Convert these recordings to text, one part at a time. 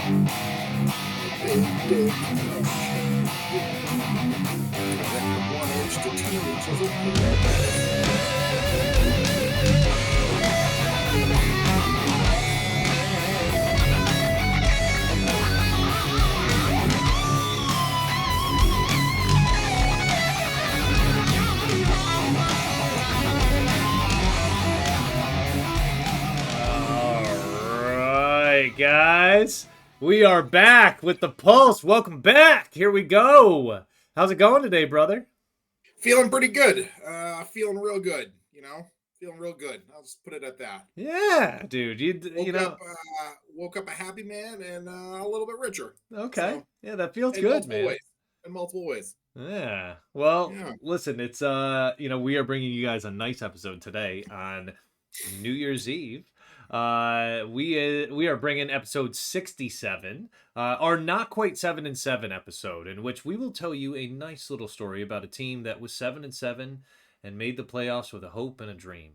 Big dick. Oh shit. Connect from 1 inch to 2 inches of penis. Alright, guys. We are back with the Pulse. Welcome back. Here we go. How's it going today, brother? Feeling pretty good. Feeling real good. Feeling real good. I'll just put it at that. Yeah, dude. You Woke up, know, woke up a happy man and a little bit richer. okay. So Yeah, that feels in good, multiple man. ways. In multiple ways. Yeah. Well, Yeah. listen, it's we are bringing you guys a nice episode today on New Year's Eve. We are bringing episode 67, our not quite 7-7 episode, in which we will tell you a nice little story about a team that was 7-7 and made the playoffs with a hope and a dream.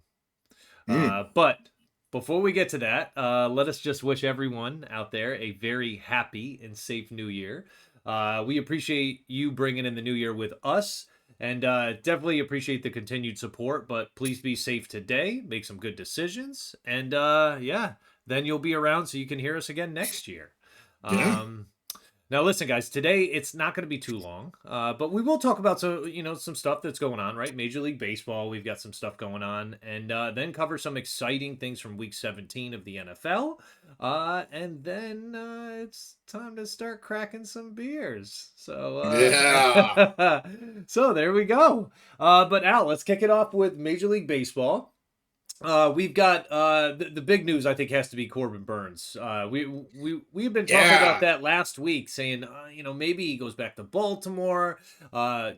But before we get to that, let us just wish everyone out there a very happy and safe New Year. We appreciate you bringing in the new year with us, and definitely appreciate the continued support. But please be safe today, make some good decisions, and yeah, then you'll be around so you can hear us again next year. Yeah. Now, listen, guys. Today it's not going to be too long, but we will talk about some stuff that's going on, right? Major League Baseball, we've got some stuff going on, and then cover some exciting things from Week 17 of the NFL, and then it's time to start cracking some beers. So, Yeah. so there we go. But Al, let's kick it off with Major League Baseball. We've got the big news. I think has to be Corbin Burns. We've been talking about Yeah. that last week, saying maybe he goes back to Baltimore.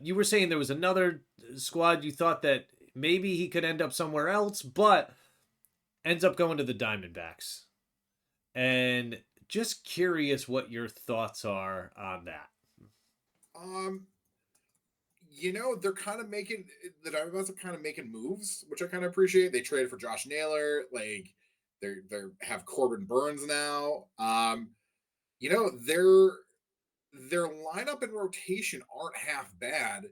You were saying there was another squad you thought that maybe he could end up somewhere else, but ends up going to the Diamondbacks. And just curious what your thoughts are on that. Um, they're kind of making the Diamondbacks are kind of making moves, which I kind of appreciate. They traded for Josh Naylor, like they have Corbin Burns now. Their lineup and rotation aren't half bad.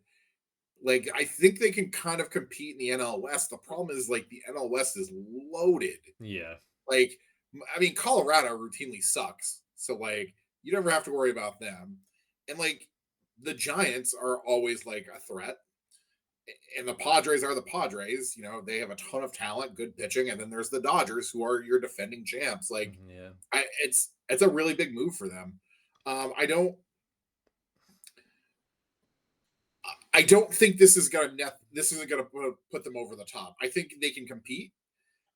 Like I think they can kind of compete in the NL West. The problem is like the NL West is loaded. Yeah. Like I mean, Colorado routinely sucks, so like you never have to worry about them. And like the Giants are always like a threat, and the Padres are the Padres. They have a ton of talent, good pitching, and then there's the Dodgers, who are your defending champs. Like, Yeah. it's a really big move for them. I don't think this isn't gonna put them over the top. I think they can compete,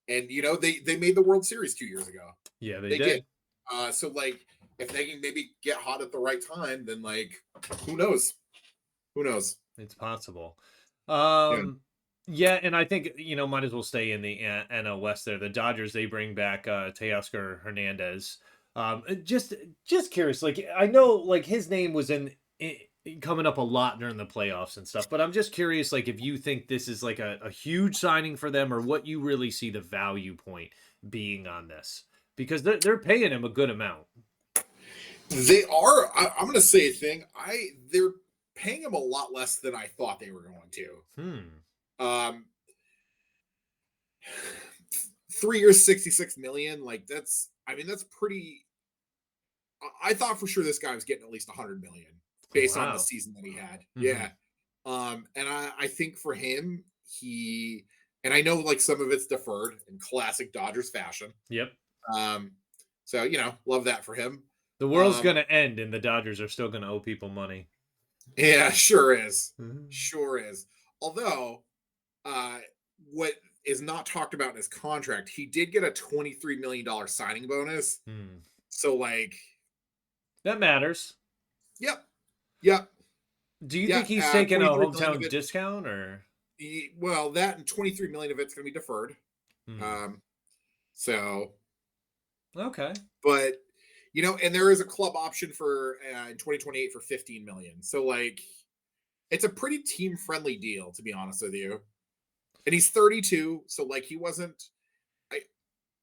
and they made the World Series 2 years ago. Yeah, they They did. did. So like if they can maybe get hot at the right time, then like who knows? Who knows? It's possible. Yeah. Yeah, and I think might as well stay in the NL West there. The Dodgers, they bring back Teoscar Hernandez. Just curious. Like I know, like his name was coming up a lot during the playoffs and stuff, but I'm just curious, like if you think this is like a huge signing for them, or what you really see the value point being on this, because they're paying him a good amount. They are. I'm going to say a thing. They're paying him a lot less than I thought they were going to. Um, 3 years, 66 million. Like that's. I mean, that's pretty. I thought for sure this guy was getting at least 100 million based on the Wow. season that he had. Mhm. Yeah. And I think for him, and I know like some of it's deferred in classic Dodgers fashion. Yep. So love that for him. The world's gonna end, and the Dodgers are still gonna owe people money. Yeah, sure is. Mhm. Sure is. Although, what is not talked about in his contract, he did get a $23 million signing bonus. So, like, That matters. yep. Yep. Do you Yeah. think he's taking a 23 million of hometown it. discount, or? Well, that and 23 million of it's going to be deferred. Hmm. So, Okay. but, and there is a club option for in 2028 for 15 million. So, like, it's a pretty team friendly deal, to be honest with you. And he's 32, so like he wasn't.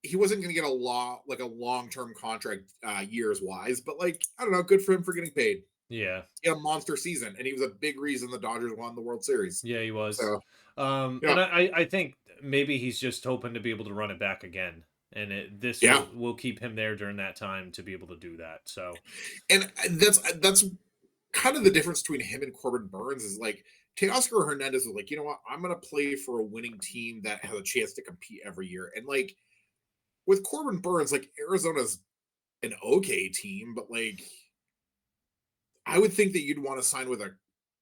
he wasn't going to get a long-term contract years wise, but like I don't know, good for him for getting paid. Yeah. He had a monster season, and he was a big reason the Dodgers won the World Series. Yeah, he was. So And yeah, I think maybe he's just hoping to be able to run it back again. And this yeah, will keep him there during that time to be able to do that. So and that's kind of the difference between him and Corbin Burns is like Teoscar Hernandez is like, you know what, I'm going to play for a winning team that has a chance to compete every year, and like with Corbin Burns, like Arizona's an okay team, but like I would think that you'd want to sign with a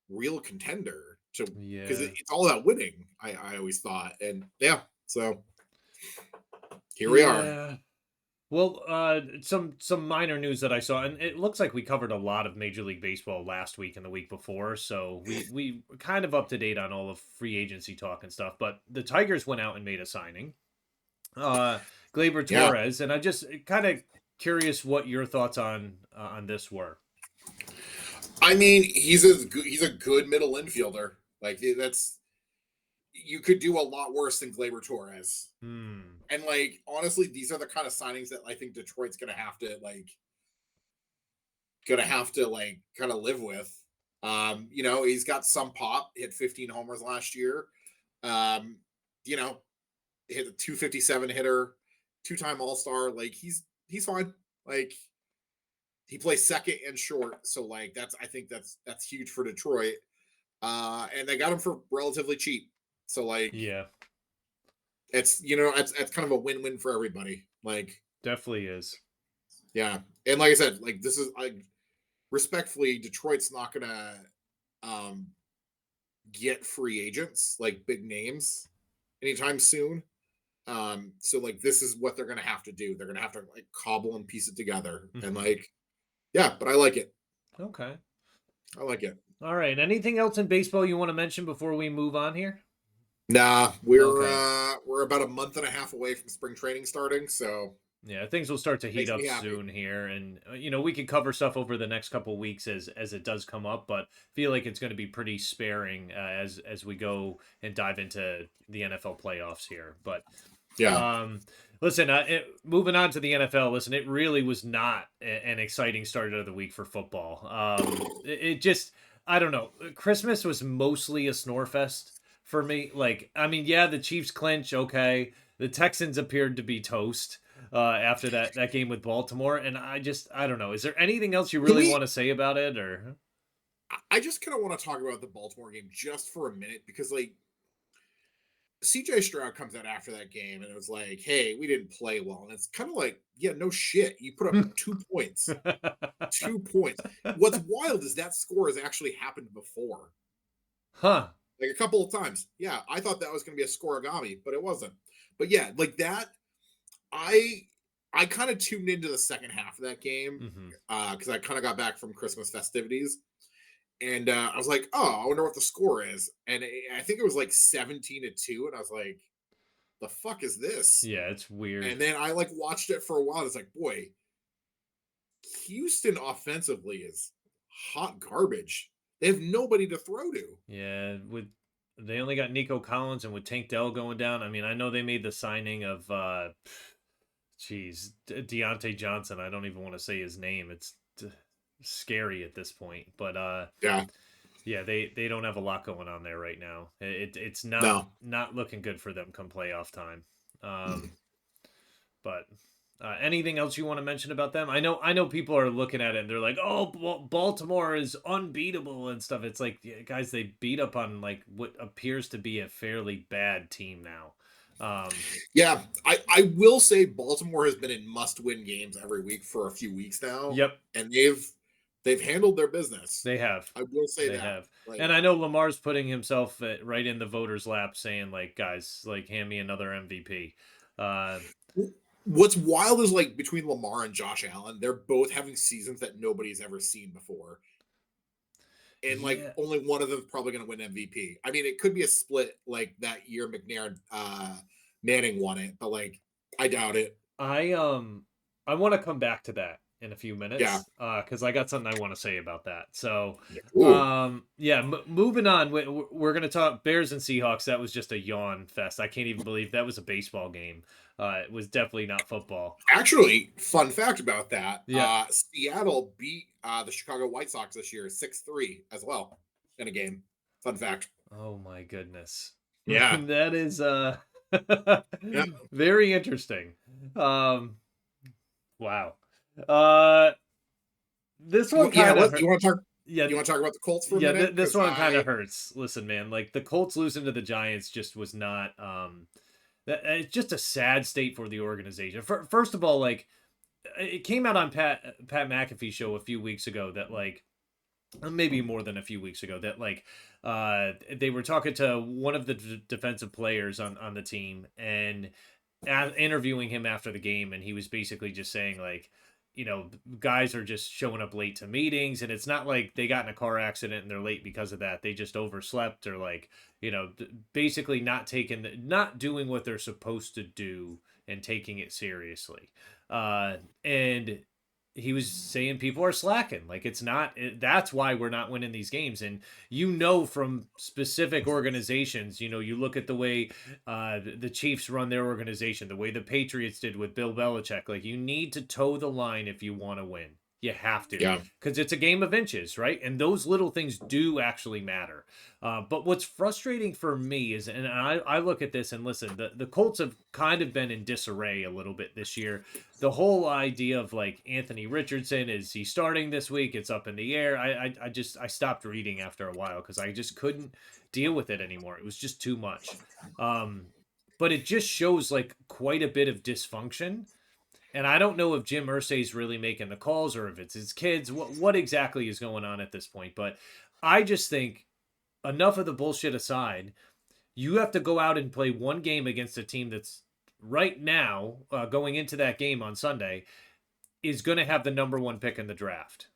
real contender to because yeah. it's all about winning. I always thought, and yeah, so here we are. Yeah. Well, some minor news that I saw, and it looks like we covered a lot of Major League Baseball last week and the week before, so we kind of up to date on all of free agency talk and stuff. But the Tigers went out and made a signing, uh, Gleyber Yeah, Torres, and I just kind of curious what your thoughts on this were. I mean he's a good middle infielder. Like that's you could do a lot worse than Gleyber Torres. Hmm. And like honestly, these are the kind of signings that I think Detroit's gonna have to like kind of live with. You know, he's got some pop, hit 15 homers last year. Um, you know, hit a 257 hitter, two-time All-Star. Like he's fine. Like he plays second and short, so like I think that's huge for Detroit. And they got him for relatively cheap. So like Yeah, it's that's kind of a win-win for everybody. Like definitely is. yeah, and like I said, like this is like respectfully, Detroit's not gonna um get free agents like big names anytime soon. So like this is what they're gonna have to do. They're gonna have to like cobble and piece it together. And Hmm. like, yeah, but I like it. Okay. I like it. All right. Anything else in baseball you want to mention before we move on here? Nah, Okay. we're about a month and a half away from spring training starting, so Yeah, things will start to heat makes me up happy. soon here, and we can cover stuff over the next couple weeks as it does come up. But feel like it's going to be pretty sparing as we go and dive into the NFL playoffs here. But Yeah. um, listen, moving on to the NFL. Listen, it really was not an exciting start of the week for football. It just, I don't know. Christmas was mostly a snore fest for me. Like, I mean, yeah, the Chiefs clinch, okay. The Texans appeared to be toast after that game with Baltimore, and I don't know. Is there anything else you Can really we want to say about it, or? I just kind of want to talk about the Baltimore game just for a minute because like CJ Stroud comes out after that game and it was like, hey, we didn't play well. And it's kind of like, yeah, no shit. You put up 2 points. 2 points. What's wild is that score has actually happened before. Huh? Like a couple of times. Yeah, I thought that was gonna be a scoregami, but it wasn't. But yeah, like that, I I kind of tuned into the second half of that game Hmm. because I kind of got back from Christmas festivities. And I was like, oh, I wonder what the score is. And I think it was like 17-2. And I was like, the fuck is this? Yeah, it's weird. And then I like watched it for a while. It's like, boy, Houston offensively is hot garbage. They have nobody to throw to. Yeah, with they only got Nico Collins and with Tank Dell going down. I mean, I know they made the signing of Deontay Johnson. I don't even want to say his name. It's scary at this point. But Yeah, yeah, they don't have a lot going on there right now. It's not no. not looking good for them come playoff time. Um, but anything else you want to mention about them? I know people are looking at it and they're like, "Oh, Baltimore is unbeatable and stuff." It's like, yeah, guys, they beat up on like what appears to be a fairly bad team now. Yeah, I will say Baltimore has been in must-win games every week for a few weeks now, Yep, and they've handled their business. they have. I will say They that. have. Like And I know Lamar's putting himself right in the voters' lap saying like, "Guys, like hand me another MVP." Uh what's wild is like between Lamar and Josh Allen, they're both having seasons that nobody's ever seen before. And like yeah, only one of them is probably going to win MVP. I mean, it could be a split like that year McNair Manning won it, but like I doubt it. I want to come back to that in a few Yeah. minutes cuz I got something I want to say about that. So, Ooh. yeah, moving on, we're going to talk Bears and Seahawks. That was just a yawn fest. I can't even believe that was a baseball game. It was definitely not football. Actually, fun fact about that: Yeah. Seattle beat the Chicago White Sox this year 6-3 as well in a game. Fun fact. Oh my goodness. Yeah, That is yeah. very interesting. Um wow. Uh this one Yeah. kind of You hurt. want to talk? Yeah, You want to talk about the Colts for a yeah, minute? this Because one kind of hurts. Listen, man, like the Colts losing to the Giants just was not it's just a sad state for the organization. First of all, like it came out on Pat McAfee's show a few weeks ago that like maybe more than a few weeks ago that like they were talking to one of the defensive players on the team and interviewing him after the game, and he was basically just saying like, you know, guys are just showing up late to meetings, and it's not like they got in a car accident and they're late because of that. They just overslept or like, you know, basically not doing what they're supposed to do and taking it seriously. And he was saying people are slacking. Like it's not. That's why we're not winning these games. And you know, from specific organizations, you know, you look at the way the Chiefs run their organization, the way the Patriots did with Bill Belichick. Like you need to toe the line if you want to win. You have to, yeah, because it's a game of inches, right? And those little things do actually matter. But what's frustrating for me is, and I look at this and listen, the Colts have kind of been in disarray a little bit this year. The whole idea of like Anthony Richardson, is he starting this week? It's up in the air. I stopped reading after a while because I just couldn't deal with it anymore. It was just too much. Um, but it just shows like quite a bit of dysfunction. And I don't know if Jim Irsay's really making the calls or if it's his kids. What exactly is going on at this point? But I just think, enough of the bullshit aside, you have to go out and play one game against a team that's right now, going into that game on Sunday, is going to have the number one pick in the draft.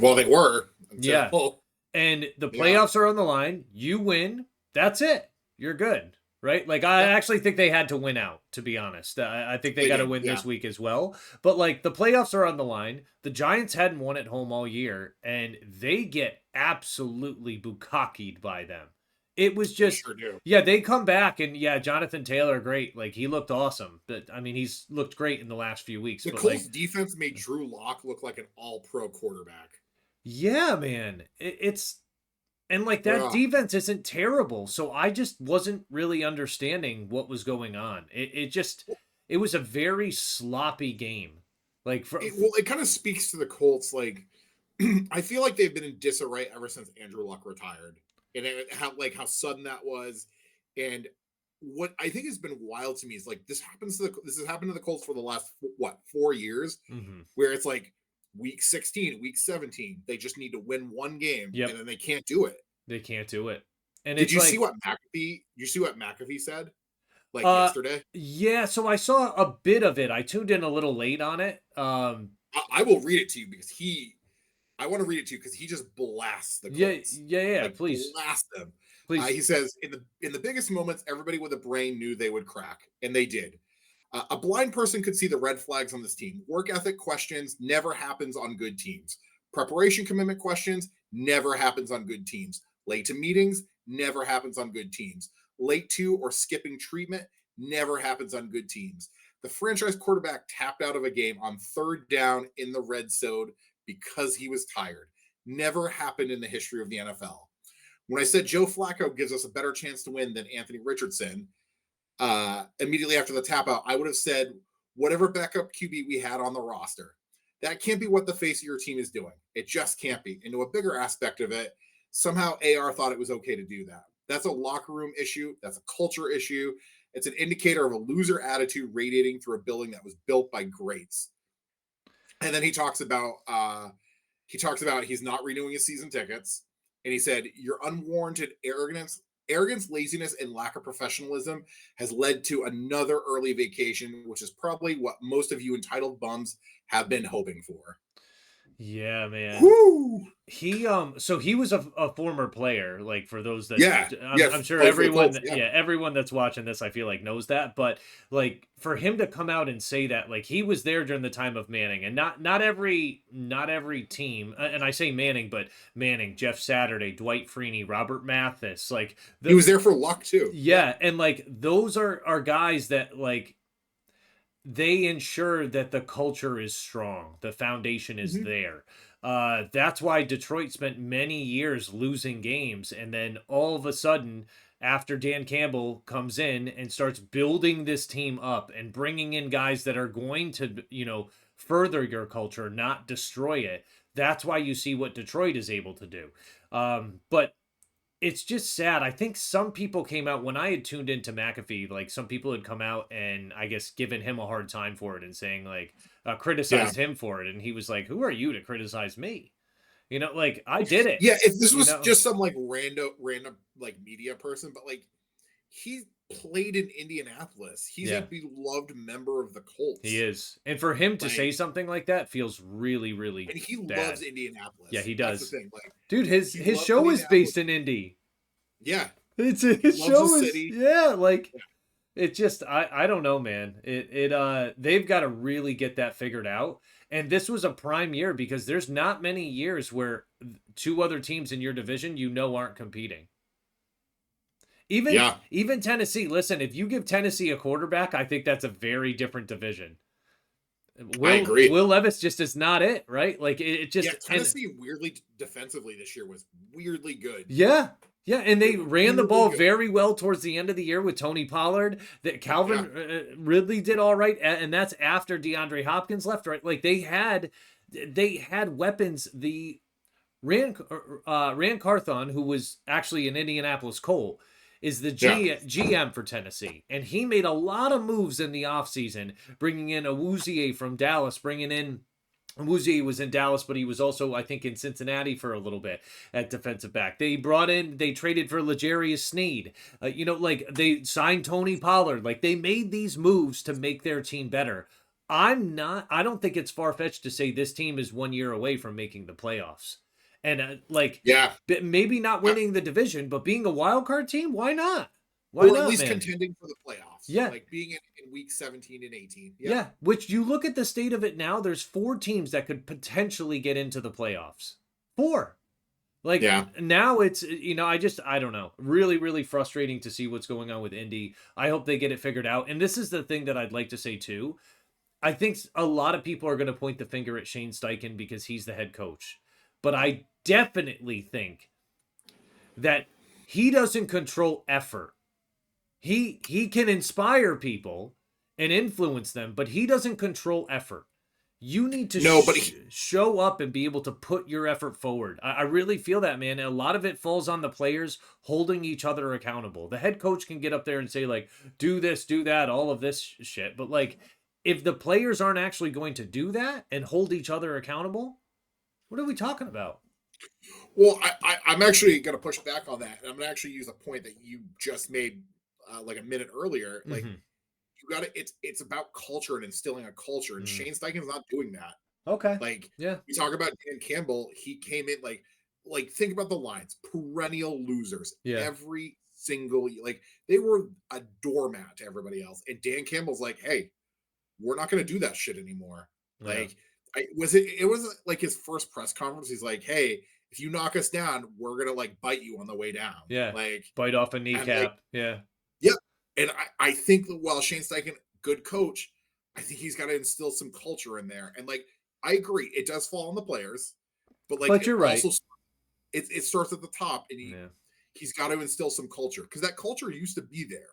well, they were Yeah. until And the yeah, playoffs are on the line. You win. That's it. You're good. Right? Like, I yeah, actually think they had to win out, to be honest. I think they they got to did. win Yeah, this week as well. But, like, the playoffs are on the line. The Giants hadn't won at home all year, and they get absolutely bukakied by them. It was they just, sure do. yeah, they come back, and yeah, Jonathan Taylor, great. Like, he looked awesome. But, I mean, he's looked great in the last few weeks. The But, Colts like, defense made Drew Lock look like an All-Pro quarterback. yeah, man, it's and like that Yeah. defense isn't terrible. So I just wasn't really understanding what was going on. It was a very sloppy game. Like It kind of speaks to the Colts. Like, I feel like they've been in disarray ever since Andrew Luck retired, and how sudden that was, and what I think has been wild to me is like this has happened to the Colts for the last 4 years, mhm. where it's like week 16, week 17, they just need to win one game, and Yep, then they can't do it. they can't do it. And Did it's you see like what McAfee? You see what McAfee said like uh yesterday? yeah, so I saw a bit of it. I tuned in a little late on it. I will read it to you because I want to read it to you because he just blasts the Yeah, Colts, yeah, yeah, like please. blast them. Please. He says in the biggest moments, everybody with a brain knew they would crack, and they did. A blind person could see the red flags on this team. Work ethic questions never happens on good teams. Preparation commitment questions never happens on good teams. Late to meetings never happens on good teams. Late to or skipping treatment never happens on good teams. The franchise quarterback tapped out of a game on third down in the red zone because he was tired. Never happened in the history of the NFL. When I said Joe Flacco gives us a better chance to win than Anthony Richardson, immediately after the tap out, I would have said, whatever backup QB we had on the roster, that can't be what the face of your team is doing. It just can't be. And to a bigger aspect of it, somehow AR thought it was okay to do that. That's a locker room issue. That's a culture issue. It's an indicator of a loser attitude radiating through a building that was built by greats. And then he talks about he's not renewing his season tickets, and he said your unwarranted arrogance, laziness, and lack of professionalism has led to another early vacation, which is probably what most of you entitled bums have been hoping for. Yeah, man. Whoo! So he was a former player, like for those that Yeah, yeah, I'm sure played for the everyone Colts. Yeah, yeah, everyone that's watching this I feel like knows that, but like for him to come out and say that, like he was there during the time of Manning, and not every team, and I say Manning, but Manning, Jeff Saturday, Dwight Freeney, Robert Mathis, like he was there for luck too. Yeah, yeah, and like those are guys that like they ensure that the culture is strong, the foundation is Mhm. there. That's why Detroit spent many years losing games, and then all of a sudden, after Dan Campbell comes in and starts building this team up and bringing in guys that are going to, further your culture, not destroy it. That's why you see what Detroit is able to do. But it's just sad. I think some people came out when I had tuned into McAfee, like some people had come out and I guess given him a hard time for it and saying like Yeah. criticized him for it. And he was like, "Who are you to criticize me?" Like I did it, Yeah, if this you was know? just some like random like media person, but like he played in Indianapolis. He's a Yeah, beloved member of the he Colts. is. And for him to say Like, something like that feels really, really and he loves bad. Yeah, Indianapolis. he That's the does. thing. Like, Dude, his he his loves show is Indianapolis. based in Indy. Yeah, It's he his loves the show is city. yeah, like it just I don't know, man. They've got to really get that figured out. And this was a prime year because there's not many years where two other teams in your division aren't competing. Yeah, Even Tennessee, listen, if you give Tennessee a quarterback, I think that's a very different division. I agree. Will Levis just is not it, right? Like it Yeah, just and Tennessee weirdly defensively this year was weirdly good. yeah. Yeah, and They they were ran the weirdly ball good. very well towards the end of the year with Tony Pollard. That Yeah, Calvin Ridley did all right, and that's after DeAndre Hopkins left. Right, like they had weapons. The Rand Carthon, who was actually an Indianapolis Colt, is the yeah, GM for Tennessee, and he made a lot of moves in the offseason, bringing in Awuzie from Dallas, bringing in Woozy was in Dallas, but he was also, I think, in Cincinnati for a little bit at defensive back. They traded for L'Jarius Sneed. Like they signed Tony Pollard. Like they made these moves to make their team better. I don't think it's far fetched to say this team is 1 year away from making the playoffs. And yeah. maybe not winning the division, but being a wild card team, why not? Why Or at not, least man? contending for the playoffs, Yeah, like being in week 17 and 18. Yep. yeah, which you look at the state of it now, there's four teams that could potentially get into the playoffs. Four. Like Yeah. now it's I don't know. Really, really frustrating to see what's going on with Indy. I hope they get it figured out. And this is the thing that I'd like to say too. I think a lot of people are going to point the finger at Shane Steichen because he's the head coach. But I definitely think that he doesn't control effort. He can inspire people and influence them, but he doesn't control effort. You need to No, but show up and be able to put your effort forward. I really feel that, man. And a lot of it falls on the players holding each other accountable. The head coach can get up there and say, like, do this, do that, all of this shit. But, like, if the players aren't actually going to do that and hold each other accountable, what are we talking about? well, I'm actually going to push back on that, and I'm going to actually use a point that you just made like a minute earlier. Like Mm-hmm. you got to, it's about culture and instilling a culture, and Mm. Shane Steichen's not doing that. Okay. Like Yeah. we talk about Dan Campbell, he came in like think about the lines, perennial losers Yeah. every single like they were a doormat to everybody else, and Dan Campbell's like, hey, we're not going to do that shit anymore. Yeah. Like, it was like his first press conference. He's like, hey, if you knock us down, we're gonna like bite you on the way down. Yeah. Like, Bite off a and like, kneecap. Yeah. yeah. And I think that while Shane Steichen, good coach, I think he's got to instill some culture in there. And like, I agree, it does fall on the players, but like But it you're right. also it starts at the top, and Yeah. he's got to instill some culture because that culture used to be there.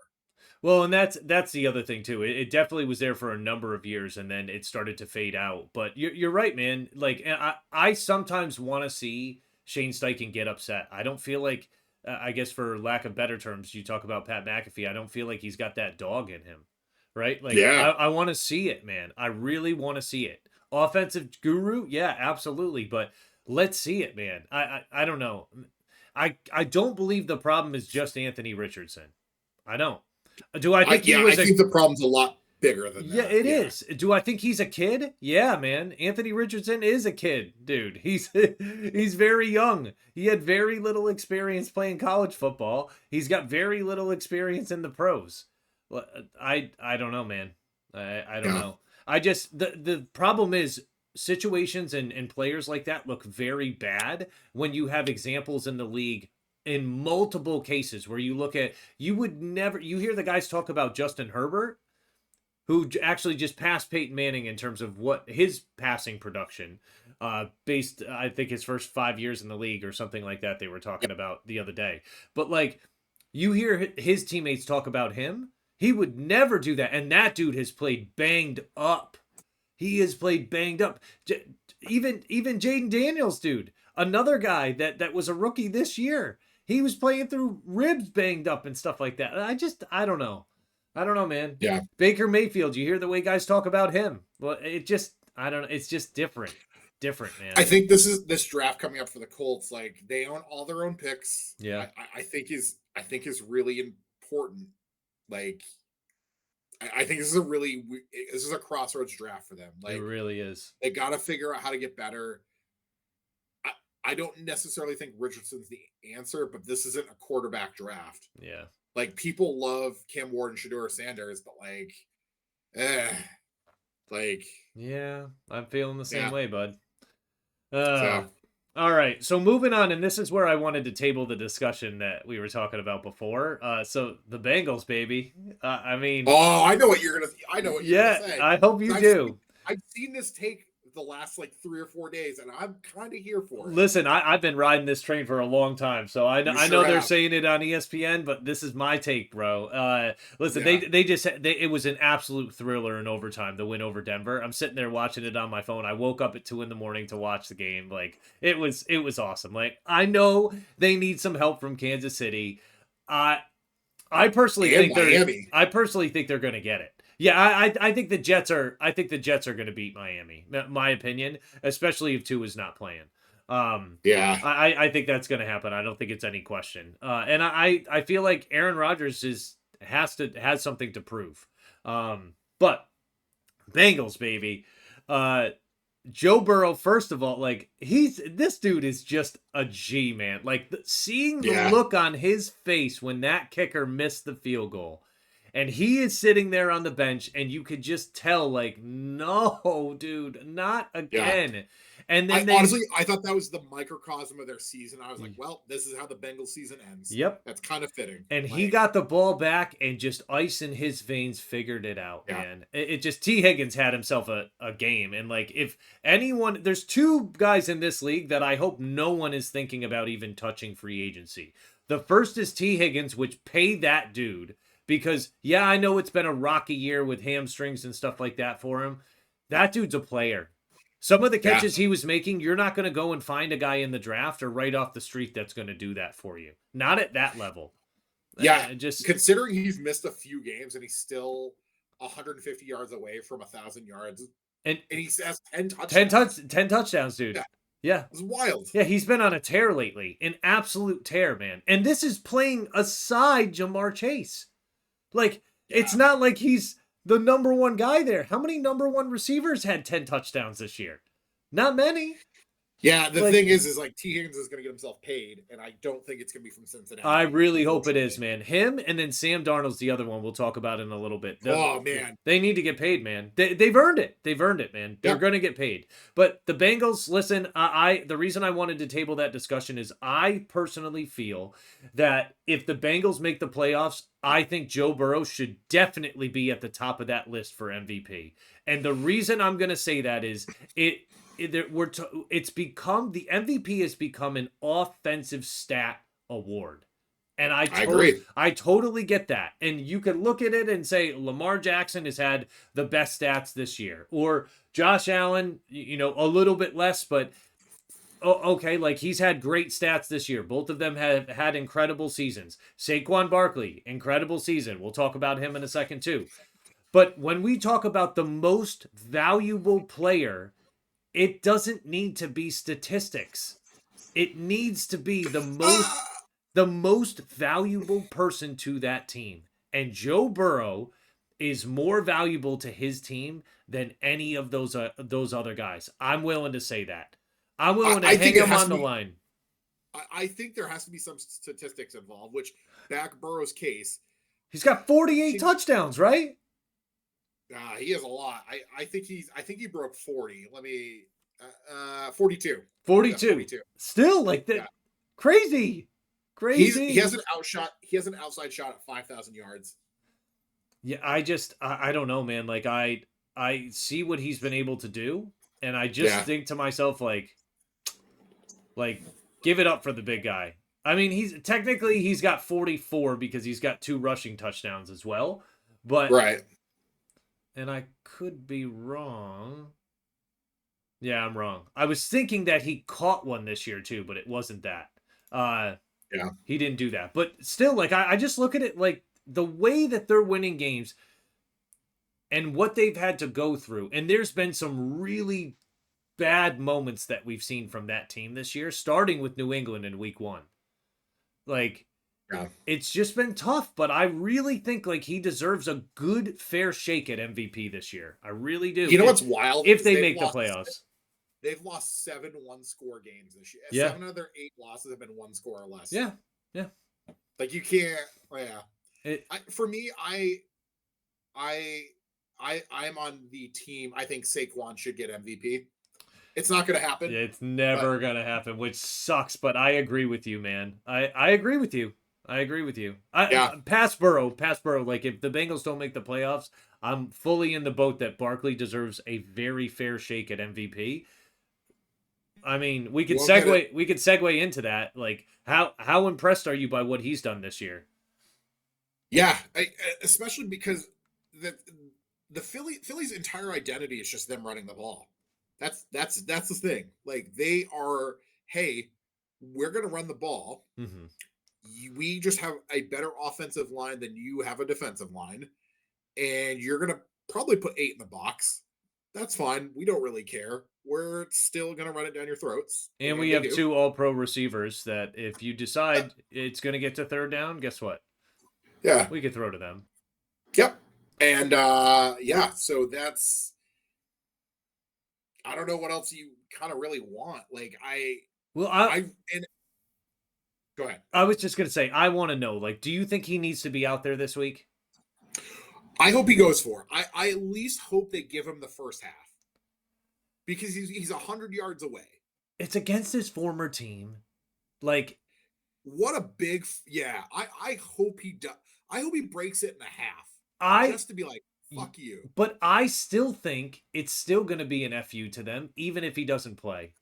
Well, and that's the other thing too. It definitely was there for a number of years, and then it started to fade out. But you're right, man. Like I sometimes want to see Shane Steichen get upset. I don't feel like I guess for lack of better terms, you talk about Pat McAfee. I don't feel like he's got that dog in him, right? Like Yeah, I want to see it, man. I really want to see it. Offensive guru, yeah, absolutely. But let's see it, man. I don't know. I don't believe the problem is just Anthony Richardson. I don't. Do I think he I was a think the problem's a lot bigger than yeah, that. it Yeah, is. Do I think he's a kid? Yeah, man. Anthony Richardson is a kid, dude. He's very young. He had very little experience playing college football. He's got very little experience in the pros. Well, I don't know, man. I don't yeah, know. I just the problem is situations and players like that look very bad when you have examples in the league in multiple cases where you look at you would never you hear the guys talk about Justin Herbert. who actually just passed Peyton Manning in terms of what his passing production, based, I think his first 5 years in the league or something like that, they were talking about the other day. But like, you hear his teammates talk about him, he would never do that. And that dude has played banged up. He has played banged up. Even Jaden Daniels, dude, another guy that was a rookie this year. He was playing through ribs banged up and stuff like that. I don't know. I don't know, man. Yeah. Baker Mayfield, you hear the way guys talk about him. Well, I don't know. It's just different. Different, man. I think this draft coming up for the Colts, like they own all their own picks. Yeah. I think is really important. Like I think this is a crossroads draft for them. Like it really is. They got to figure out how to get better. I don't necessarily think Richardson's the answer, but this isn't a quarterback draft. Yeah. Like people love Cam Ward and Shedeur Sanders, but yeah, I'm feeling the same Yeah. way, bud. All right, so moving on, and this is where I wanted to table the discussion that we were talking about before. So the Bengals, baby. I mean, oh, I know what you're gonna say. I hope you do. I've seen this take the last like 3 or 4 days, and I'm kind of here for it. Listen, I've been riding this train for a long time, so I know they're have. saying it on ESPN, but this is my take, bro. Listen, Yeah. it was an absolute thriller in overtime, the win over Denver. I'm sitting there watching it on my phone. I woke up at 2 a.m. to watch the game. Like it was awesome. Like I know they need some help from Kansas City. I personally think they're going to get it. Yeah, I think the Jets are. I think the Jets are going to beat Miami. My opinion, especially if Tua is not playing. Yeah, I think that's going to happen. I don't think it's any question. And I feel like Aaron Rodgers has something to prove. But Bengals, baby. Joe Burrow, first of all, like this dude is just a G, man. Like seeing the look on his face when that kicker missed the field goal. And he is sitting there on the bench, and you could just tell, like, no, dude, not again. Yeah. And then honestly, I thought that was the microcosm of their season. I was like, well, this is how the Bengals season ends. Yep. That's kind of fitting. And he got the ball back and just ice in his veins figured it out, man. It just, T. Higgins had himself a game. And, like, if anyone, there's 2 guys in this league that I hope no one is thinking about even touching free agency. The first is T. Higgins, which paid that dude. Because, yeah, I know it's been a rocky year with hamstrings and stuff like that for him. That dude's a player. Some of the catches he was making, you're not going to go and find a guy in the draft or right off the street that's going to do that for you. Not at that level. Yeah, just considering he's missed a few games and he's still 150 yards away from 1,000 yards. And he has 10 touchdowns. 10 touchdowns, dude. Yeah. It's wild. Yeah, he's been on a tear lately. An absolute tear, man. And this is playing aside Jamar Chase. Like, it's not like he's the number 1 guy there. How many number 1 receivers had 10 touchdowns this year? Not many. Yeah, the thing is like T. Higgins is going to get himself paid, and I don't think it's going to be from Cincinnati. I really hope it is, man. Him and then Sam Darnold's the other one we'll talk about in a little bit. Man. They need to get paid, man. They've earned it. They've earned it, man. They're going to get paid. But the Bengals, listen, the reason I wanted to table that discussion is I personally feel that if the Bengals make the playoffs, I think Joe Burrow should definitely be at the top of that list for MVP. And the reason I'm going to say that is it's become, the MVP has become an offensive stat award. And I agree. I totally get that. And you can look at it and say Lamar Jackson has had the best stats this year, or Josh Allen, a little bit less, but okay, like he's had great stats this year. Both of them have had incredible seasons. Saquon Barkley, incredible season. We'll talk about him in a second too. But when we talk about the most valuable player, it doesn't need to be statistics. It needs to be the most valuable person to that team. And Joe Burrow is more valuable to his team than any of those other guys. I'm willing to say that. I'm willing to hang him on the line. I think there has to be some statistics involved, which back Burrow's case. He's got 48 touchdowns, right? He has a lot. I think he broke 40. Let me 42. 42. Still like that. Yeah. Crazy. He has an outside shot at 5,000 yards. Yeah, I don't know, man. Like I see what he's been able to do, and I just Yeah, think to myself like give it up for the big guy. I mean, he's got 44 because he's got 2 rushing touchdowns as well. But right. and I could be wrong. Yeah, I'm wrong. I was thinking that he caught one this year too, but it wasn't that. Uh Yeah. he didn't do that. But still, like I just look at it like the way that they're winning games and what they've had to go through. And there's been some really bad moments that we've seen from that team this year, starting with New England in week 1. Like Yeah. it's just been tough, but I really think like he deserves a good fair shake at MVP this year. I really do. You know what's wild If is they make the playoffs. they've lost 7 one-score games this year. Yeah. 7 of their 8 losses have been 1 score or less. Yeah. Yeah. Like you can't. Oh, yeah. It, For me, I, I'm on the team. I think Saquon should get MVP. It's not going to happen, it's but never gonna happen, which sucks, but I agree with you, man. I agree with you. I agree with you. yeah, Pass Burrow. Like if the Bengals don't make the playoffs, I'm fully in the boat that Barkley deserves a very fair shake at MVP. I mean, we you could won't get it. segue. We could segue into that. Like, how impressed are you by what he's done this year? Yeah, especially because the Phillies' entire identity is just them running the ball. That's the thing. Like they are, hey, we're going to run the ball. Mm-hmm. We just have a better offensive line than you have a defensive line, and you're going to probably put 8 in the box. That's fine. We don't really care. We're still going to run it down your throats, And we and they have do. 2 All-Pro receivers that if you Yep. decide it's going to get to third down, guess what? Yeah. We could throw to them. Yep. And yeah, so that's I don't know what else you kind of really want. Like Well, I and go ahead. I was just going to say, I want to know, like, do you think he needs to be out there this week? I hope he goes for it. I at least hope they give him the first half because he's 100 yards away. It's against his former team. Like, What a big yeah. I hope he does. I hope he breaks it in a half I, just to be like fuck you. but I still think it's still going to be an FU to them, even if he doesn't play.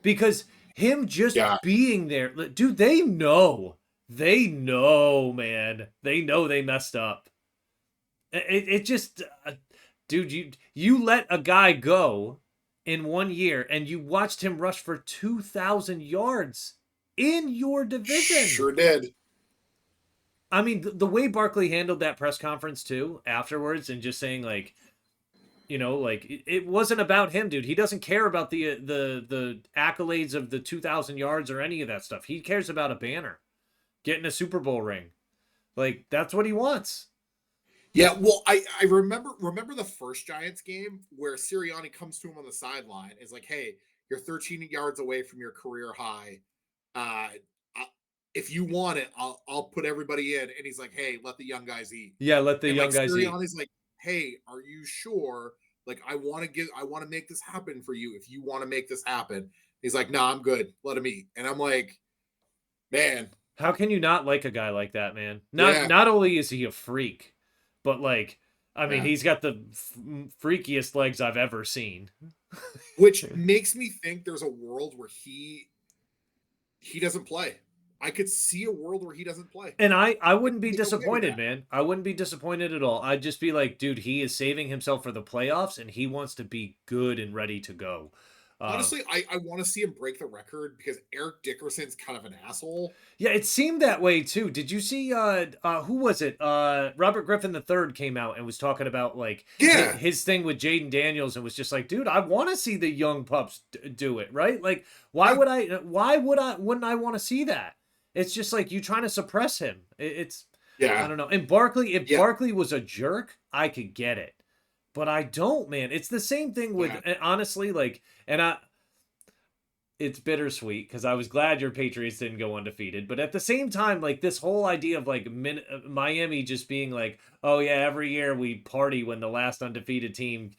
Because him just Yeah. being there, dude, they know. They know, man. They know they messed up. It just, dude, you let a guy go in 1 year and you watched him rush for 2,000 yards in your division. Sure did. I mean, the way Barkley handled that press conference too afterwards, and just saying like, like it wasn't about him, dude. He doesn't care about the accolades of the 2,000 yards or any of that stuff. He cares about a banner, getting a Super Bowl ring. Like that's what he wants. Yeah, well, I remember the first Giants game where Sirianni comes to him on the sideline, is like, "Hey, you're 13 yards away from your career high. Uh, if you want it, I'll put everybody in." And he's like, "Hey, let the young guys eat." Yeah, let the And like young guys eat. Sirianni's like, "Hey, are you sure? Like, I want to make this happen for you. If you want to make this happen." He's like, "No, I'm good. Let him eat." And I'm like, "Man, How can you not like a guy like that, man? Not yeah, not only is he a freak, but like, I mean, yeah." he's got the freakiest legs I've ever seen. Which makes me think there's a world where he doesn't play. I could see a world where he doesn't play. And I And wouldn't be be okay with disappointed, that. man. I wouldn't be disappointed at all. I'd just be like, dude, he is saving himself for the playoffs and he wants to be good and ready to go. Um, Honestly, I want to see him break the record because Eric Dickerson's kind of an asshole. yeah, it seemed that way too. Did you see who was it? Robert Griffin III came out and was talking about like Yeah, his thing with Jaden Daniels and was just like, dude, I want to see the young pups do it, right? Like yeah, why wouldn't I want to see that? It's just like you trying to suppress him. It's I yeah, don't know. And Barkley, if yeah, Barkley was a jerk, I could get it. But I don't, man. It's the same thing with yeah, honestly, like, and it's bittersweet because I was glad your Patriots didn't go undefeated. But at the same time, like this whole idea of like Miami just being like, oh yeah, every year we party when the last undefeated team,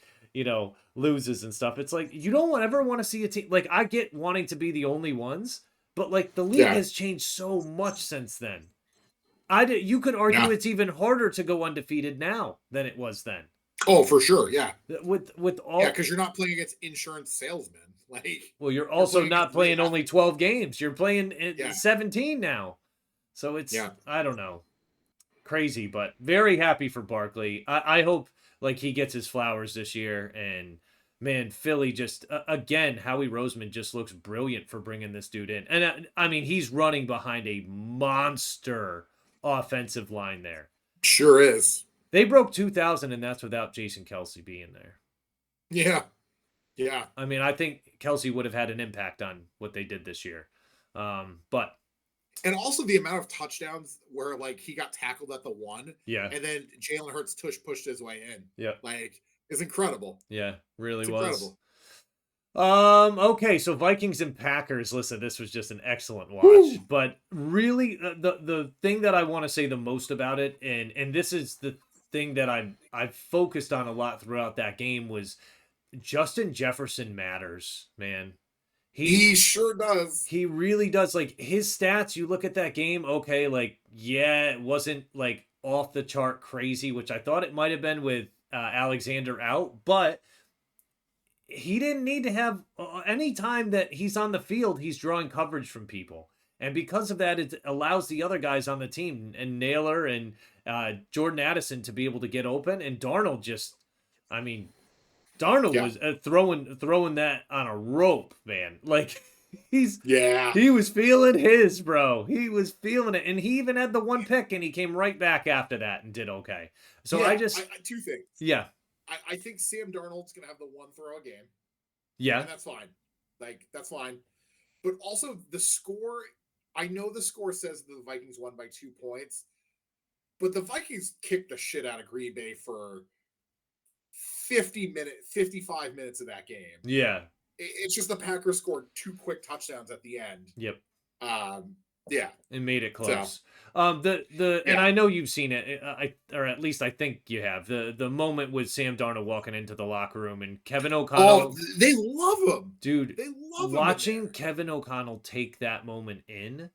loses and stuff. It's like you don't ever want to see a team like I get wanting to be the only ones, but like the league yeah. has changed so much since then. You could argue Yeah. it's even harder to go undefeated now than it was then. Oh, for sure. Yeah. With Yeah, all because you're not playing against insurance salesmen. Like Well, you're you're also playing not against real playing only athletes. 12 games. You're playing Yeah. 17 now. So it's, Yeah. I don't know, crazy, but very happy for Barkley. I hope like he gets his flowers this year. And man, Philly just, again, Howie Roseman just looks brilliant for bringing this dude in. And I mean, he's running behind a monster offensive line there. Sure is. They broke 2,000, and that's without Jason Kelsey being there. Yeah. Yeah. I mean, I think Kelsey would have had an impact on what they did this year. But And also the amount of touchdowns where like he got tackled at the one, yeah, and then Jalen Hurts tush pushed his way in. yeah, Like it's incredible. yeah, really It's was. incredible. Okay, so Vikings and Packers. Listen, this was just an excellent watch. Woo! But really, the thing that I want to say the most about it, and this is the thing that I've focused on a lot throughout that game, was Justin Jefferson matters, man. He sure does. He really does. Like his stats, you look at that game, okay, like yeah, it wasn't like off the chart crazy, which I thought it might have been with Alexander out, but he didn't need to have any time that he's on the field, he's drawing coverage from people. And because of that, it allows the other guys on the team and Naylor and Jordan Addison to be able to get open. And Darnold just, I mean, Darnold Yeah. was throwing that on a rope, man. Like Yeah. he was feeling his, bro. He was feeling it, and he even had the one pick, and he came right back after that and did okay. So Yeah, I just, two things. yeah, I think Sam Darnold's gonna have the one throw a game, yeah, and that's fine. Like that's fine. But also the score. I know the score says the Vikings won by 2 points, but the Vikings kicked the shit out of Green Bay for 55 minutes of that game. yeah, It's just the Packers scored 2 quick touchdowns at the end. yep. Yeah, It made it close. So, And yeah. I know you've seen it, or at least I think you have. The moment with Sam Darnold walking into the locker room and Kevin O'Connell. Oh, they love him, dude. They love him. Watching Kevin O'Connell take that moment in,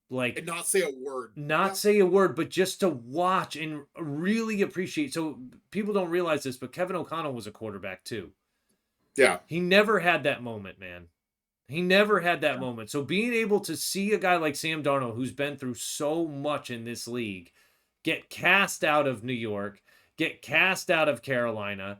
like, and not say a word, say a word, but just to watch and really appreciate. So people don't realize this, but Kevin O'Connell was a quarterback too. Yeah, he never had that moment, man. He never had that moment. So being able to see a guy like Sam Darnold, who's been through so much in this league, get cast out of New York, get cast out of Carolina,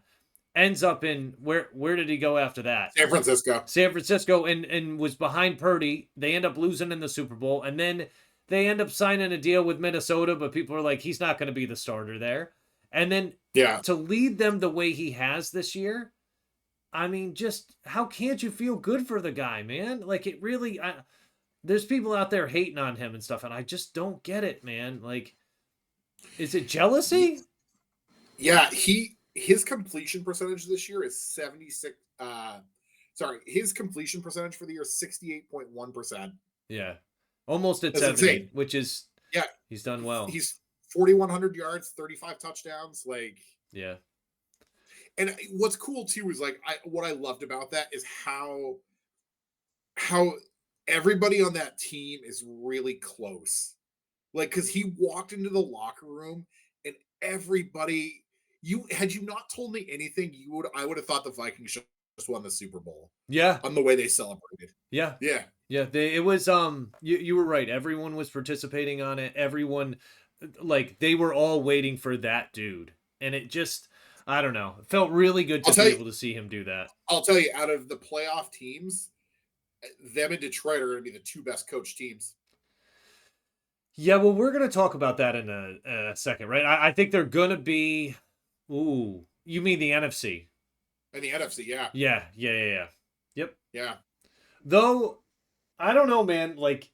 ends up in where did he go after that? San Francisco. San Francisco, and was behind Purdy. They end up losing in the Super Bowl, and then they end up signing a deal with Minnesota, but people are like, he's not going to be the starter there. And then to lead them the way he has this year, I mean, just how can't you feel good for the guy, man? Like it really, there's people out there hating on him and stuff, and I just don't get it, man. Like, is it jealousy? Yeah, his completion percentage this year is 76. His completion percentage for the year is 68.1%. Yeah, almost at That's 70, insane. which is he's done well. He's 4,100 yards, 35 touchdowns, like yeah. And what's cool too is like what I loved about that is how everybody on that team is really close. Like because he walked into the locker room and everybody had you not told me anything, I would have thought the Vikings just won the Super Bowl. Yeah. On the way they celebrated. Yeah. Yeah. Yeah. It was you were right. Everyone was participating on it. Everyone like they were all waiting for that dude. And it just I don't know. It felt really good to be able to see him do that. I'll tell you, out of the playoff teams, them and Detroit are going to be the 2 best coached teams. Yeah, well, we're going to talk about that in a second, right? I think they're going to be. Ooh, you mean the NFC? And the NFC, yeah. Yeah. Yep. Yeah. Though, I don't know, man. Like,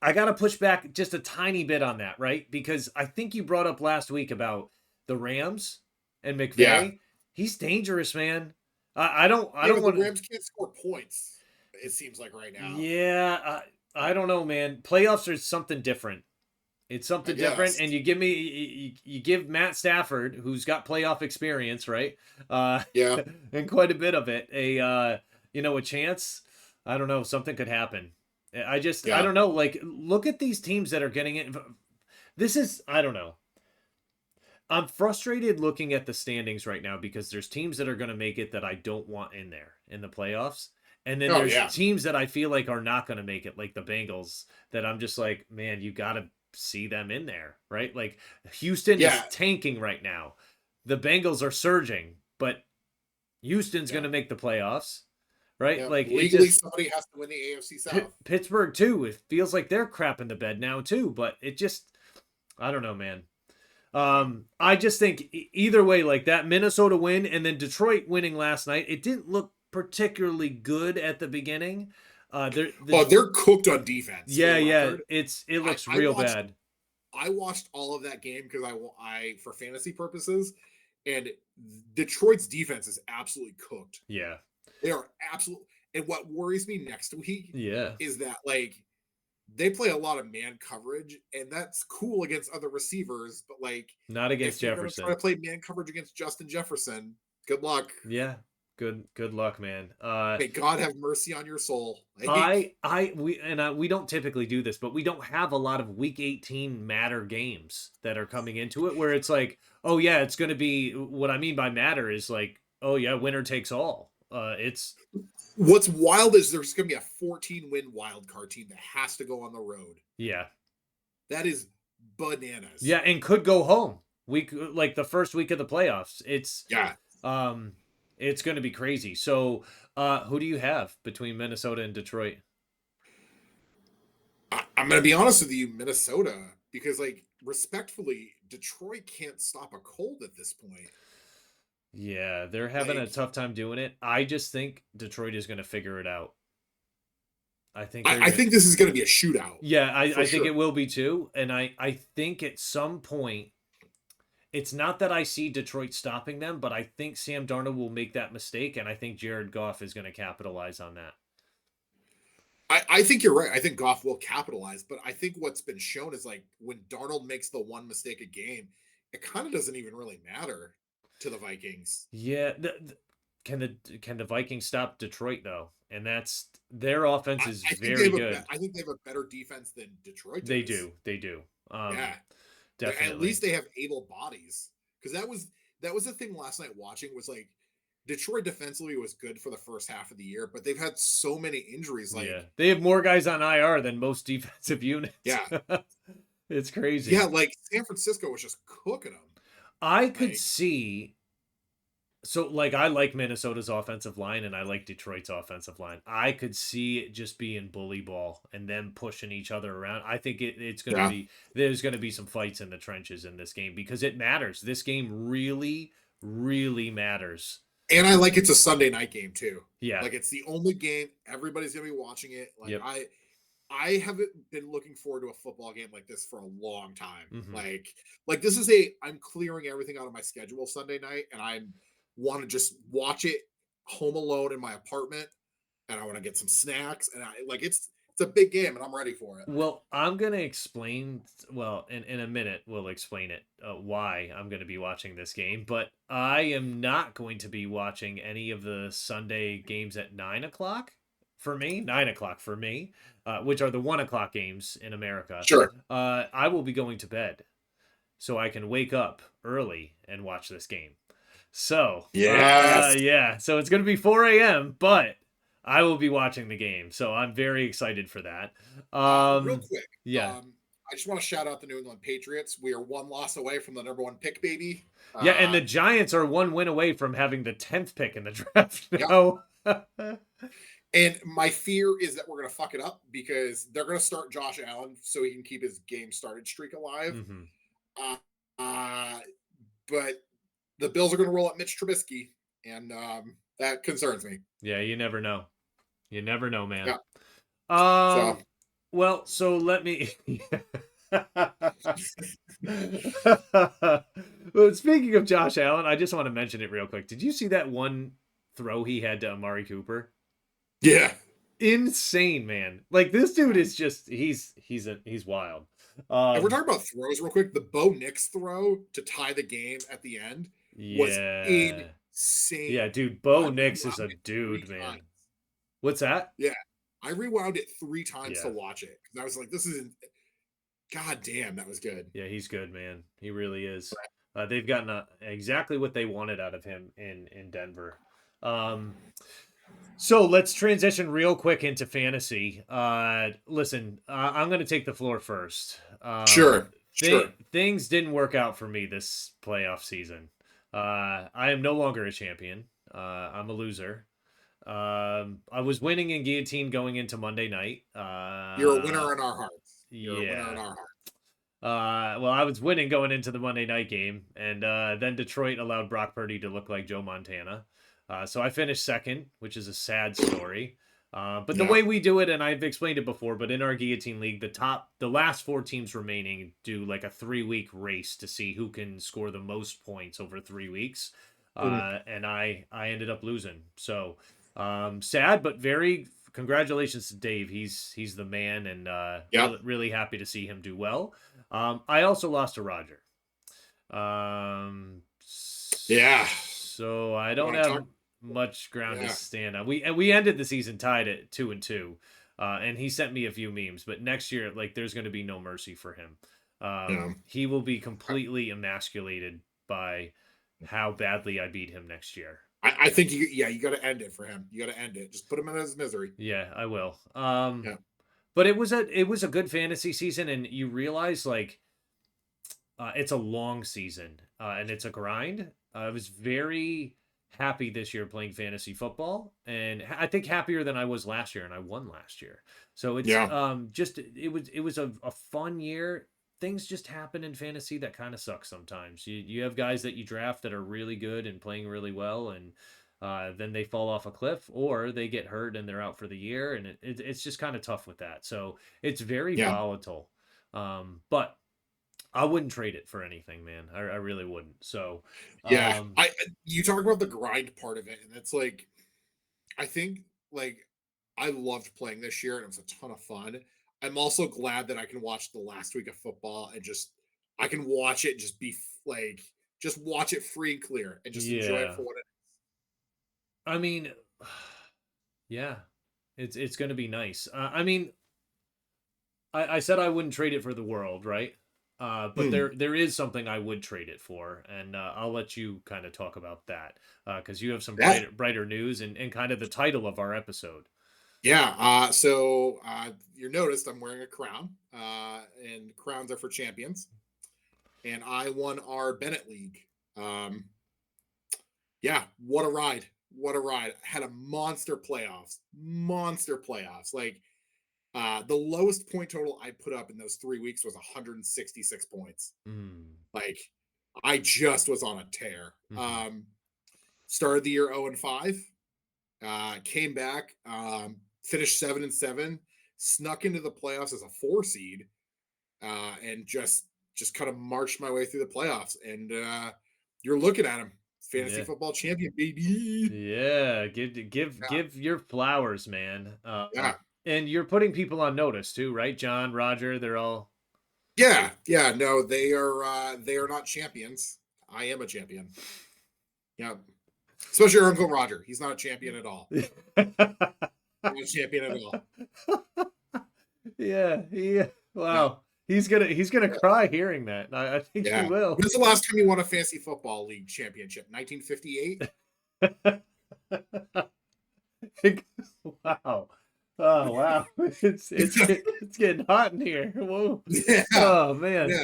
I got to push back just a tiny bit on that, right? Because I think you brought up last week about the Rams. And McVay, he's dangerous, man. I don't want the Rams can't score points. It seems like right now. Yeah, I don't know, man. Playoffs are something different. It's something different, and you give Matt Stafford, who's got playoff experience, right? And quite a bit of it, a chance. I don't know, something could happen. I don't know. Like, look at these teams that are getting it. This is, I don't know. I'm frustrated looking at the standings right now because there's teams that are going to make it that I don't want in there in the playoffs. And then Oh there's yeah, teams that I feel like are not going to make it, like the Bengals, that I'm just like, man, you got to see them in there, right? Like Houston yeah, is tanking right now. The Bengals are surging, but Houston's going yeah, to make the playoffs, right? yeah. Like it Legally, just somebody has to win the AFC South. Pittsburgh too. It feels like they're crap in the bed now too, but it just I don't know, man. Yeah. I just think either way, like that Minnesota win and then Detroit winning last night, it didn't look particularly good at the beginning. Oh, they're cooked on defense. For the yeah, record, it I, looks I real watched bad. I watched all of that game because I for fantasy purposes, and Detroit's defense is absolutely cooked. Yeah, They are absolutely. And what worries me next week yeah, is that like they play a lot of man coverage, and that's cool against other receivers. But like, not against if you're going to try to Jefferson. play man coverage against Justin Jefferson, good luck. Yeah, good luck, man. May God have mercy on your soul. Like, We don't typically do this, but we don't have a lot of Week 18 matter games that are coming into it where it's like, oh yeah, it's going to be. What I mean by matter is like, oh yeah, winner takes all. It's what's wild is there's going to be a 14 win wild card team that has to go on the road. yeah, That is bananas. yeah, and could go home week like the first week of the playoffs. Yeah. Um, it's going to be crazy. So, who do you have between Minnesota and Detroit? I'm going to be honest with you, Minnesota, because like respectfully, Detroit can't stop a cold at this point. Yeah, they're having a Like, tough time doing it. I just think Detroit is going to figure it out. I think they're I going to. think this is going to be a shootout Yeah, for I think sure. it will be too. And I think at some point, it's not that I see Detroit stopping them, but I think Sam Darnold will make that mistake. And I think Jared Goff is going to capitalize on that. I think you're right. I think Goff will capitalize, but I think what's been shown is like when Darnold makes the one mistake a game, it kind of doesn't even really matter to the Vikings. Yeah, can the Vikings stop Detroit though? And that's their offense is I think they very have good. I think they have a better defense than Detroit They does. do. They do. Yeah, at Definitely. least they have able bodies because that was the thing last night watching was like Detroit defensively was good for the first half of the year, but they've had so many injuries. Yeah. Like, They have more guys on IR than most defensive units. yeah, It's yeah, crazy. like San Francisco was just cooking them. I could Like, see so like I like Minnesota's offensive line and I like Detroit's offensive line. I could see it just being bully ball and them pushing each other around. I think it's going to yeah, be there's going to be some fights in the trenches in this game because it matters. This game really matters. and I like it's a Sunday night game too. Yeah. Like it's the only game everybody's gonna be watching it. Like Yep. I haven't been looking forward to a football game like this for a long time. Mhm. Like this is I'm clearing everything out of my schedule Sunday night, and I want to just watch it home alone in my apartment, and I want to get some snacks, and I like it's a big game, and I'm ready for it. Well, I'm gonna explain. Well, in a minute, we'll explain it why I'm gonna be watching this game. But I am not going to be watching any of the Sunday games at 9 o'clock. For me, 9 o'clock for me, which are the 1 o'clock games in America. Sure. I will be going to bed so I can wake up early and watch this game. So, Yes. yeah, so it's gonna be 4 a.m. But I will be watching the game, so I'm very excited for that. Real quick, Yeah, I just want to shout out the New England Patriots. We are one loss away from the number one pick, baby. yeah, and the Giants are one win away from having the 10th pick in the draft Yep. now. And my fear is that we're going to fuck it up because they're going to start Josh Allen so he can keep his game started streak alive. Mhm. Uh, uh, but the Bills are going to roll up Mitch Trubisky, and that concerns me. Yeah, you never know. You never know, man. Yeah. Um. So Well, so let me. Well, speaking of Josh Allen, I just want to mention it real quick. Did you see that one throw he had to Amari Cooper? yeah, Insane, man. Like this dude is just he's wild. if we're talking about throws real quick, the Bo Nix throw to tie the game at the end was Yeah. insane. Yeah, dude, Bo I Nix is rewound a it three dude, man. times. What's that? Yeah, I rewound it 3 times to Yeah. watch it because I was like, "This isn't." God damn, that was good. Yeah, he's good, man. He really is. They've gotten exactly what they wanted out of him in Denver. Um, so let's transition real quick into fantasy. Listen, I'm going to take the floor first. Sure, sure. Things didn't work out for me this playoff season. I am no longer a champion. I'm a loser. I was winning in guillotine going into Monday night. You're a winner in our hearts. You're a winner in Yeah. our hearts. Well, I was winning going into the Monday night game, and then Detroit allowed Brock Purdy to look like Joe Montana. So I finished second, which is a sad story. But the Yeah. way we do it, and I've explained it before, but in our guillotine league, the last 4 teams remaining do like a 3-week race to see who can score the most points over 3 weeks. Mm. And I ended up losing. So sad, but very congratulations to Dave. He's the man, and Yep. really happy to see him do well. I also lost to Roger. Yeah. So I You don't want to have talk? much ground to Yeah. stand on. We ended the season tied at 2-2. And he sent me a few memes, but next year, like, there's going to be no mercy for him. Yeah. He will be completely emasculated by how badly I beat him next year. I think you got to end it for him. You got to end it. Just put him in his misery. Yeah, I will. Yeah. But it was a good fantasy season, and you realize, like, it's a long season, and it's a grind. I was very happy this year playing fantasy football, and I think happier than I was last year, and I won last year. So it's Yeah. just it was a fun year. Things just happen in fantasy that kind of suck sometimes. You have guys that you draft that are really good and playing really well, and then they fall off a cliff, or they get hurt and they're out for the year, and it's just kind of tough with that. So it's very Yeah. volatile. But I wouldn't trade it for anything, man. I really wouldn't. So, Yeah. um, You talk about the grind part of it, and it's like I think like I loved playing this year and it was a ton of fun. I'm also glad that I can watch the last week of football and just I can watch it and just be like just watch it free and clear and just enjoy it yeah. for what it I mean, yeah, it's going to be nice. I mean, I said I wouldn't trade it for the world, right? But is. there is something I would trade it for, and I'll let you kind of talk about that because you have some Yeah. brighter news and kind of the title of our episode. Yeah. You noticed I'm wearing a crown. And crowns are for champions. And I won our Bennett League. Um, yeah, what a ride. What a ride. Had a monster playoffs. Monster playoffs. Like the lowest point total I put up in those 3 weeks was 166 points. Mm. Like I just was on a tear. Hmm. Started the year 0-5. Came back, finished 7-7, snuck into the playoffs as a 4 seed, and just kind of marched my way through the playoffs. And you're looking at him, fantasy Yeah. football champion, baby. Yeah, Yeah, give your flowers, man. yeah, And you're putting people on notice too, right? John, Roger, they're all. yeah, yeah. No, they are not champions. I am a champion. Yeah, especially your Uncle Roger. He's not a champion at all. Not a champion at all. Yeah, Yeah, wow. He's gonna yeah. cry hearing that. I think he Yeah. will. When's the last time you won a fantasy football league championship? 1958. Wow. Oh wow. It's getting hot in here. Whoa. Yeah, Oh man. yeah,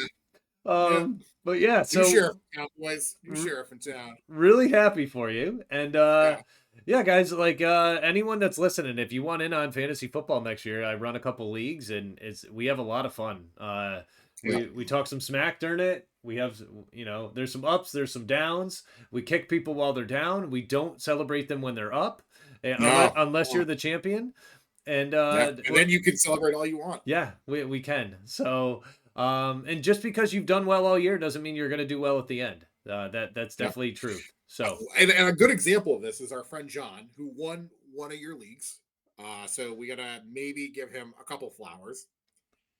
yeah. But yeah, New sheriff so in town, boys. New r- sheriff in town. really happy for you. And Yeah, yeah, guys, like anyone that's listening, if you want in on fantasy football next year, I run a couple leagues and we have a lot of fun. yeah. We talk some smack during it. We have, there's some ups, there's some downs. We kick people while they're down. We don't celebrate them when they're up, No, unless no. you're the champion. And Yeah, and then you can celebrate all you want. yeah, we can. So, and just because you've done well all year doesn't mean you're going to do well at the end. That's Yeah, definitely truth. So and a good example of this is our friend John, who won one of your leagues. So we gotta maybe give him a couple flowers.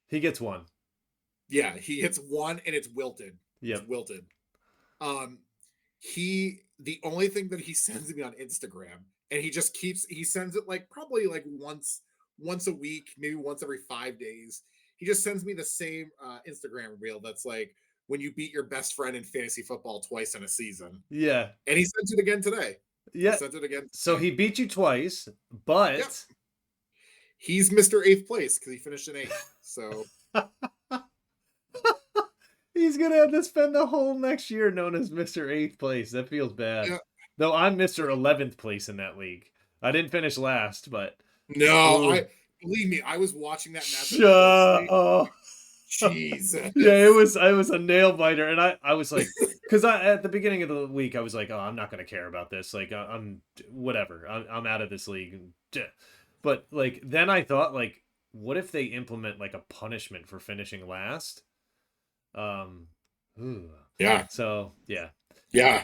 he gets one. Yeah, he hits one and it's wilted. It's Yep. wilted. Um, the only thing that he sends me on Instagram, and he sends it like probably like once a week, maybe once every 5 days. he just sends me the same Instagram reel that's like when you beat your best friend in fantasy football twice in a season. Yeah. And he sent it again today. He Yeah. sent it again So today. he beat you twice, Yep. but He's Mr. Eighth place because he finished in eighth. So he's gonna have to spend the whole next year known as Mr. Eighth Place. That feels bad. yeah. Though I'm Mr. 11th place in that league. I didn't finish last, but No, ooh. I believe me, I was watching that matchup Shut closely. up. Jesus. Yeah, it was a nail biter, and I was like, because I at the beginning of the week I was like, oh, I'm not gonna care about this. Like I'm whatever. I'm out of this league. But like then I thought like, what if they implement like a punishment for finishing last? Um, ooh. Yeah. So yeah. Yeah. Yeah.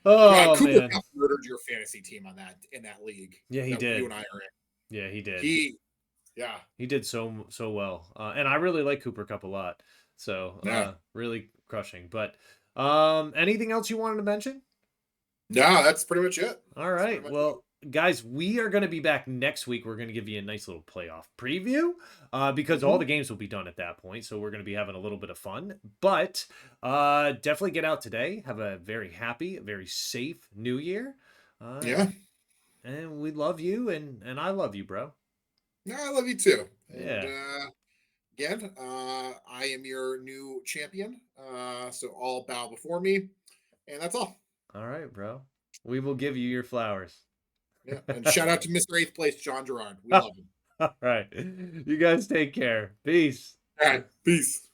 Oh Cooper man. Cup murdered your fantasy team on that in that league. Yeah, he That you did. and I are in. Yeah, he did. Yeah. He did so well, and I really like Cooper Cup a lot. So Yeah. really crushing. But anything else you wanted to mention? No, that's pretty much it. All right. Well, guys, we are going to be back next week. We're going to give you a nice little playoff preview because all the games will be done at that point. So we're going to be having a little bit of fun. But definitely get out today. Have a very happy, very safe New Year. Yeah. And we love you, and I love you, bro. No, I love you too. Yeah. And again, I am your new champion. So all bow before me. And that's all. All right, bro. We will give you your flowers. Yeah. And shout out to Mr. Eighth Place, John Gerard. We love him. All right. You guys take care. Peace. All right. Peace.